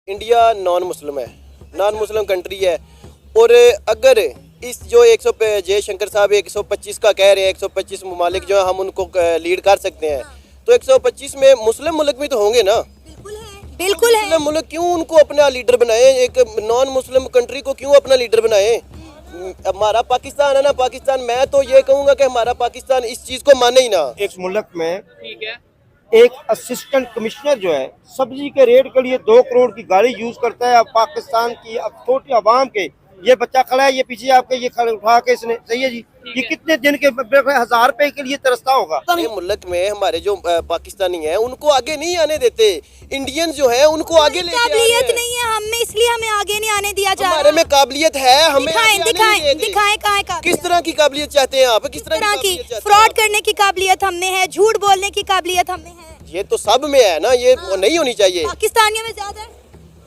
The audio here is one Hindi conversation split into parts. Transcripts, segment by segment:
इंडिया नॉन मुस्लिम है, नॉन मुस्लिम कंट्री है। और अगर इस जो 100 जयशंकर साहब 125 का कह रहे हैं, 125 ममालिक जो है हम उनको लीड कर सकते हैं, तो 125 में मुस्लिम मुल्क भी तो होंगे ना। बिल्कुल है। मुस्लिम मुल्क क्यों उनको अपना लीडर बनाए, एक नॉन मुस्लिम कंट्री को क्यों अपना लीडर बनाए। हमारा पाकिस्तान है ना, पाकिस्तान, मैं तो ये कहूँगा कि हमारा पाकिस्तान इस चीज़ को माने ही ना। एक मुल्क में ठीक है, एक असिस्टेंट कमिश्नर जो है सब्जी के रेट के लिए 2 करोड़ की गाड़ी यूज करता है। अब पाकिस्तान की अब छोटी आवाम के, ये बच्चा खड़ा है, ये पीछे आपके, ये खड़े उठा के इसने, सही है जी, ये कितने दिन के 1000 रुपए के लिए तरसता होगा। ये मुल्क में हमारे जो पाकिस्तानी हैं उनको आगे नहीं आने देते, इंडियन जो है उनको आगे लेके आ रहे काबिलियत हैं। नहीं है हम में, इसलिए हमें आगे नहीं आने दिया जा हमारे रहा। में काबिलियत है, हमें दिखाएं आगे आने दिखाएं नहीं देते। दिखाएं कहाँ का किस तरह की काबिलियत चाहते हैं आप, किस तरह की की काबिलियत चाहते हैं फ्रॉड आप? करने की काबिलियत हम में है, झूठ बोलने की काबिलियत हम में है। ये तो सब में है ना, ये नहीं होनी चाहिए। पाकिस्तानियों में ज्यादा है,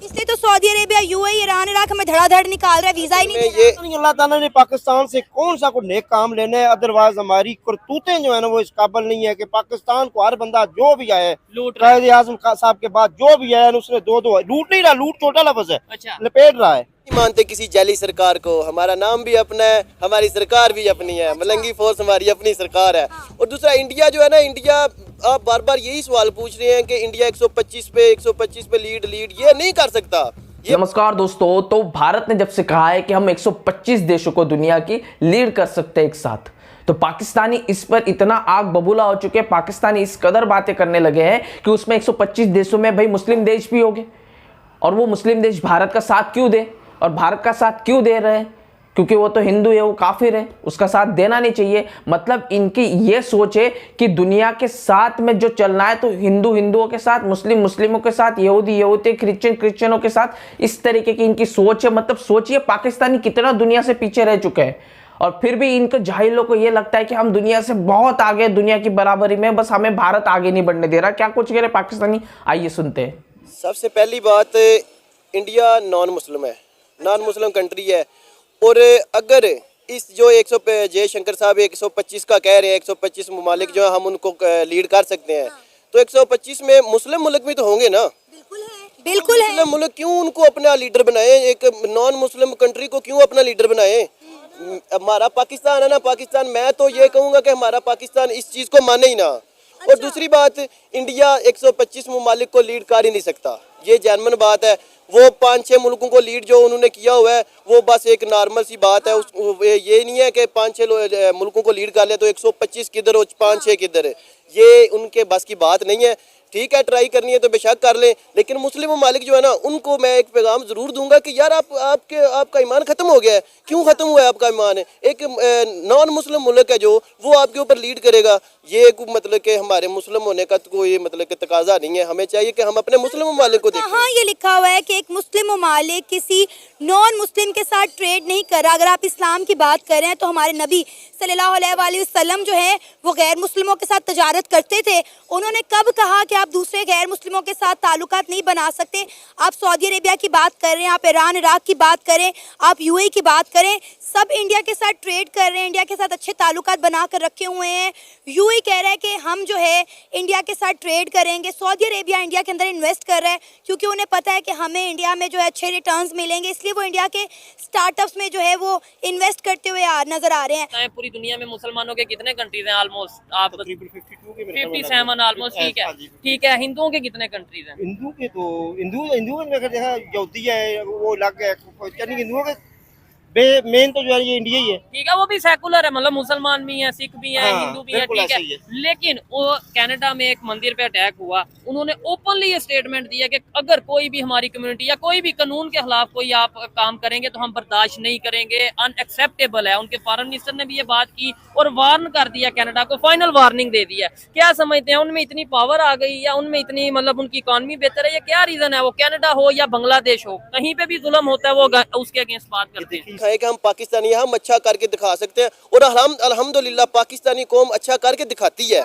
इसलिए तो Saudi Arabia, UAE, Iran, Iraq हमें धड़ाधड़ निकाल रहा है, वीजा ही नहीं दे रहा। ये अल्लाह ताला ने पाकिस्तान से कौन सा कोई नेक काम लेना है, अदरवाइज हमारी करतूतें जो है ना वो इस काबिल नहीं है कि पाकिस्तान को हर बंदा जो भी आए, लूट रहा है। कायद आजम साहब के बाद जो भी आया उसने दो लूट नहीं रहा, लूट छोटा लफ्ज है, अच्छा, लपेट रहा है। नहीं मानते किसी जाली सरकार को। हमारा नाम भी अपना है, हमारी सरकार भी अपनी है, मलंगी फोर्स हमारी अपनी सरकार है। और दूसरा इंडिया जो है ना, इंडिया, आप बार बार यही सवाल पूछ रहे हैं कि इंडिया 125 पे लीड ये नहीं कर सकता। ये नमस्कार दोस्तों, तो भारत ने जब से कहा है कि हम 125 देशों को दुनिया की लीड कर सकते हैं एक साथ, तो पाकिस्तानी इस पर इतना आग बबूला हो चुके हैं, पाकिस्तानी इस कदर बातें करने लगे हैं कि उसमें 125 देशों में भाई मुस्लिम देश भी होंगे, और वो मुस्लिम देश भारत का साथ क्यों दे, और भारत का साथ क्यों दे रहे हैं, क्योंकि वो तो हिंदू है, वो काफिर है, उसका साथ देना नहीं चाहिए। मतलब इनकी ये सोच है कि दुनिया के साथ में जो चलना है तो हिंदू हिंदुओं के साथ, मुस्लिम मुस्लिमों के साथ, यहूदी यहूदी, क्रिश्चियन क्रिश्चियनों के साथ, इस तरीके की इनकी सोच है। मतलब सोचिए पाकिस्तानी कितना दुनिया से पीछे रह चुके हैं, और फिर भी इनको जाहिलों को ये लगता है कि हम दुनिया से बहुत आगे, दुनिया की बराबरी में, बस हमें भारत आगे नहीं बढ़ने दे रहा। क्या कुछ कह रहे पाकिस्तानी, आइए सुनते हैं। सबसे पहली बात, इंडिया नॉन मुस्लिम है, नॉन मुस्लिम कंट्री है। और अगर इस जो 100 जयशंकर साहब 125 का कह रहे हैं, 125 ममालिक जो है हम उनको लीड कर सकते हैं, तो 125 में मुस्लिम मुल्क भी तो होंगे ना। बिल्कुल है। मुस्लिम मुल्क क्यों उनको अपना लीडर बनाए, एक नॉन मुस्लिम कंट्री को क्यों अपना लीडर बनाए। हमारा पाकिस्तान है ना, पाकिस्तान, मैं तो ये कहूँगा कि हमारा पाकिस्तान इस चीज़ को माने ही ना। और दूसरी बात, इंडिया 125 ममालिक को लीड कर ही नहीं सकता, ये जेन्युइन बात है। वो 5-6 मुल्कों को लीड जो उन्होंने किया हुआ है वो बस एक नॉर्मल सी बात है। ये नहीं है कि 5-6 मुल्कों को लीड कर ले तो 125 किधर और 5-6 किधर, ये उनके बस की बात नहीं है। ठीक है, ट्राई करनी है तो बेशक कर लें, लेकिन मुस्लिम ममालिक जो है ना उनको मैं एक पैगाम ज़रूर दूंगा कि यार आपका ईमान ख़त्म हो गया है। क्यों ख़त्म हुआ है आपका ईमान? एक नॉन मुस्लिम मुल्क है जो वो आपके ऊपर लीड करेगा, ये मतलब कि हमारे मुस्लिम होने का कोई मतलब कि तकाजा नहीं है। हमें चाहिए कि हम अपने मुस्लिम ममालिक को देखें। हाँ, ये लिखा हुआ है कि एक मुस्लिम ममालिक किसी नॉन मुस्लिम के साथ ट्रेड नहीं कर रहा। अगर आप इस्लाम की बात कर रहे हैं तो हमारे नबी सल्लल्लाहु अलैहि वसल्लम जो है वो गैर मुस्लिमों के साथ तजारत करते थे। उन्होंने कब कहा कि आप दूसरे गैर मुस्लिमों के साथ ताल्लुकात नहीं बना सकते? आप सऊदी अरेबिया की बात कर रहे हैं, आप ईरान इराक की बात करें, आप यूएई की बात करें, सब इंडिया के साथ ट्रेड कर रहे हैं, इंडिया के साथ अच्छे ताल्लुकात बना कर रखे हुए हैं। यूएई कह रहा है कि हम जो है इंडिया के साथ ट्रेड करेंगे। सऊदी अरेबिया इंडिया के अंदर इन्वेस्ट कर रहा है क्योंकि उन्हें पता है कि हमें इंडिया में जो है अच्छे रिटर्न्स मिलेंगे, इसलिए वो इंडिया के स्टार्टअप्स में जो है वो इन्वेस्ट करते हुए नजर आ रहे हैं। पूरी दुनिया में मुसलमानों के कितने कंट्रीज हैं? ऑलमोस्ट आप 57 ऑलमोस्ट। ठीक है, हिंदुओं के कितने कंट्रीज हैं? हिंदू के तो हिंदू में देखा यहूदी है, वो अलग है, हिंदुओं के मेन तो जो है ये इंडिया ही है। ठीक है, वो भी सेकुलर है, मतलब मुसलमान भी हैं, सिख भी हैं, हाँ, हिंदू भी हैं, बिल्कुल ठीक है। ऐसे ही है। लेकिन वो कनाडा में एक मंदिर पे अटैक हुआ, उन्होंने ओपनली ये स्टेटमेंट दिया कि अगर कोई भी हमारी कम्युनिटी या कोई भी कानून के खिलाफ कोई आप काम करेंगे तो हम बर्दाश्त नहीं करेंगे, अनएक्सेप्टेबल है। उनके फॉरेन मिनिस्टर ने भी ये बात की और वार्न कर दिया, कनाडा को फाइनल वार्निंग दे दिया। क्या समझते हैं, उनमें इतनी पावर आ गई या उनमें इतनी मतलब उनकी इकॉनमी बेहतर है, या क्या रीजन है? वो कनाडा हो या बांग्लादेश हो, कहीं पे भी जुल्म होता है वो उसके अगेंस्ट बात करते हैं। है कि हम पाकिस्तानी हम अच्छा करके दिखा सकते हैं, और अल्हम्दुलिल्लाह पाकिस्तानी कौम अच्छा करके दिखाती है।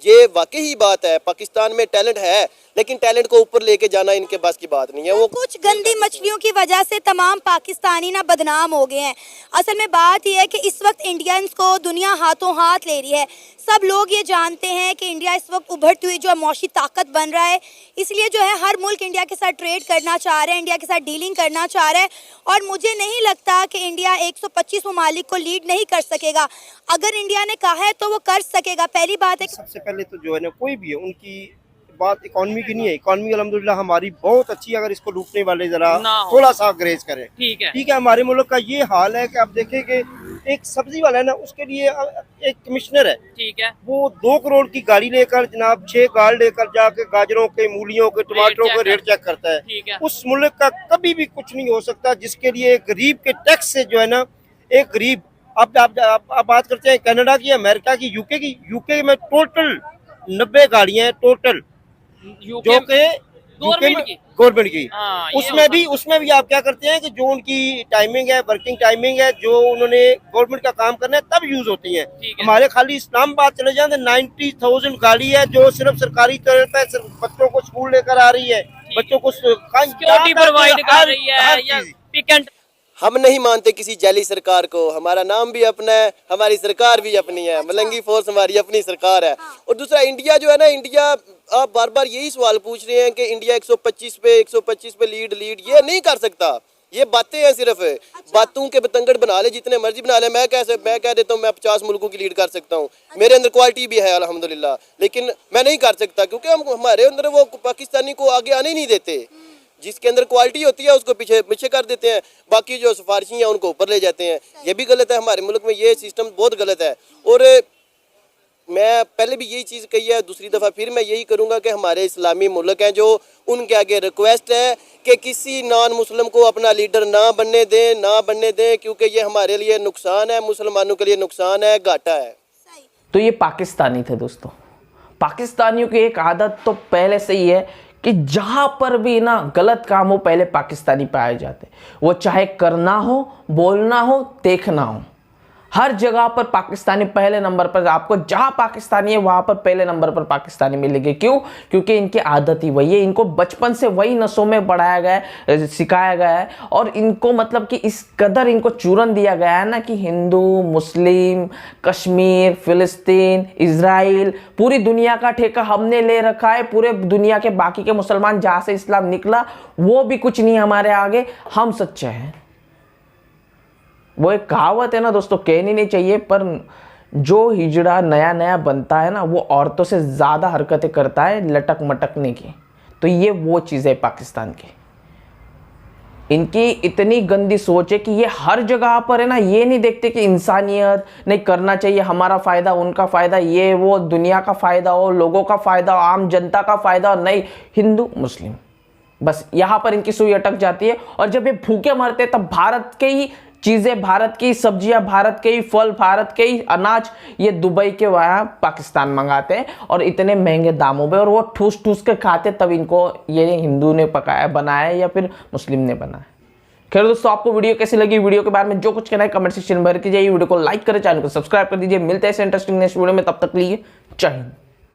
ये वाकई ही बात है, पाकिस्तान में टैलेंट है, लेकिन टैलेंट को ऊपर लेके जाना इनके बस की बात नहीं है। वो कुछ गंदी मछलियों की वजह से तमाम पाकिस्तानी ना बदनाम हो गए हैं। असल में बात यह है कि इस वक्त इंडियंस को दुनिया हाथों हाथ ले रही है। सब लोग ये जानते हैं कि इंडिया इस वक्त उभरती हुई जो मौशी ताकत बन रहा है, इसलिए जो है हर मुल्क इंडिया के साथ ट्रेड करना चाह रहा है, इंडिया के साथ डीलिंग करना चाह रहा है। और मुझे नहीं लगता कि इंडिया 125 ममालिक को लीड नहीं कर सकेगा। अगर इंडिया ने कहा है तो वो कर सकेगा। पहली बात है सबसे पहले तो जो है ना, कोई भी है, उनकी बात इकोनॉमी की नहीं है। इकोनॉमी अल्हम्दुलिल्लाह हमारी बहुत अच्छी है, अगर इसको लूटने वाले जरा ना हो। थोड़ा सा ग्रेज करें। ठीक है। ठीक है, हमारे मुल्क का ये हाल है कि आप देखें कि एक सब्जी वाला है ना, उसके लिए एक कमिश्नर है, ठीक है। वो 2 करोड़ की गाड़ी लेकर जनाब 6 गाड़ लेकर जाके गाजरों के, मूलियों के, टमाटरों के रेट चेक करता है। ठीक है। उस मुल्क का कभी भी कुछ नहीं हो सकता जिसके लिए गरीब के टैक्स से जो है ना, एक गरीब आप बात करते हैं कनाडा की, अमेरिका की, यूके की। यूके में टोटल 90 गाड़ियां हैं टोटल, जो कि गवर्नमेंट की। हाँ, ये उसमें भी आप क्या करते हैं कि जो उनकी टाइमिंग है, वर्किंग टाइमिंग है, जो उन्होंने गवर्नमेंट का काम करना है तब यूज होती है। हमारे खाली इस्लामाबाद चले जाए तो 90,000 गाड़ी है जो सिर्फ सरकारी तौर पर सिर्फ बच्चों को स्कूल लेकर आ रही है, बच्चों को सिक्योरिटी प्रोवाइड कर रही है या पिक एंड। हम नहीं मानते किसी जाली सरकार को। हमारा नाम भी अपना है, हमारी सरकार भी अपनी है, मलंगी फोर्स हमारी अपनी सरकार है। और दूसरा इंडिया जो है ना, इंडिया आप बार बार यही सवाल पूछ रहे हैं कि इंडिया 125 पे लीड ये नहीं कर सकता। ये बातें हैं, सिर्फ बातों के बतंगड़ बना ले, जितने मर्जी बना ले। मैं कह देता हूँ मैं 50 मुल्कों की लीड कर सकता हूँ, मेरे अंदर क्वालिटी भी है अल्हम्दुलिल्लाह, लेकिन मैं नहीं कर सकता क्योंकि हमारे अंदर वो पाकिस्तानी को आगे आने ही नहीं देते। जिसके अंदर क्वालिटी होती है उसको पीछे कर देते हैं, बाकी जो सिफारिशी हैं उनको ऊपर ले जाते हैं। ये भी गलत है, हमारे मुल्क में ये सिस्टम बहुत गलत है। और मैं पहले भी यही चीज़ कही है, दूसरी दफ़ा फिर मैं यही करूँगा कि हमारे इस्लामी मुल्क हैं जो, उनके आगे रिक्वेस्ट है कि किसी नॉन मुस्लिम को अपना लीडर ना बनने दें, क्योंकि ये हमारे लिए नुकसान है, मुसलमानों के लिए नुकसान है, घाटा है। तो ये पाकिस्तानी थे दोस्तों। पाकिस्तानियों की एक आदत तो पहले से ही है कि जहां पर भी ना गलत काम हो पहले पाकिस्तानी पाए जाते, वो चाहे करना हो, बोलना हो, देखना हो, हर जगह पर पाकिस्तानी पहले नंबर पर। आपको जहां पाकिस्तानी है वहां पर पहले नंबर पर पाकिस्तानी मिलेंगे। क्यों? क्योंकि इनकी आदत ही वही है, इनको बचपन से वही नसों में बढ़ाया गया है, सिखाया गया है। और इनको मतलब कि इस कदर इनको चूरन दिया गया है ना कि हिंदू, मुस्लिम, कश्मीर, फिलिस्तीन, इजराइल, पूरी दुनिया का ठेका हमने ले रखा है। पूरे दुनिया के बाकी के मुसलमान जहां से इस्लाम निकला वो भी कुछ नहीं हमारे आगे, हम सच्चे हैं। वो एक कहावत है ना दोस्तों, कहनी नहीं चाहिए, पर जो हिजड़ा नया नया बनता है ना वो औरतों से ज़्यादा हरकतें करता है लटक मटकने की। तो ये वो चीज़ है पाकिस्तान की। इनकी इतनी गंदी सोच है कि ये हर जगह पर है ना, ये नहीं देखते कि इंसानियत नहीं करना चाहिए, हमारा फ़ायदा, उनका फ़ायदा, ये वो दुनिया का फ़ायदा हो, लोगों का फ़ायदा हो, आम जनता का फ़ायदा हो, नहीं हिंदू मुस्लिम। बस यहाँ पर इनकी सुई अटक जाती है। और जब ये भूखे मरते तब भारत के ही चीज़ें, भारत की सब्जियां, भारत के ही फल, भारत के ही अनाज ये दुबई के वहाँ पाकिस्तान मंगाते हैं और इतने महंगे दामों पे, और वो ठूस ठूस के खाते, तब इनको ये हिंदू ने पकाया बनाया या फिर मुस्लिम ने बनाया। खैर दोस्तों, आपको वीडियो कैसी लगी? वीडियो के बारे में जो कुछ कहना है कमेंट सेक्शन में भर कीजिए। वीडियो को लाइक करें, चैनल को सब्सक्राइब कर दीजिए। मिलते हैं ऐसे इंटरेस्टिंग नेक्स्ट वीडियो में, तब तक लिए जय हिंद।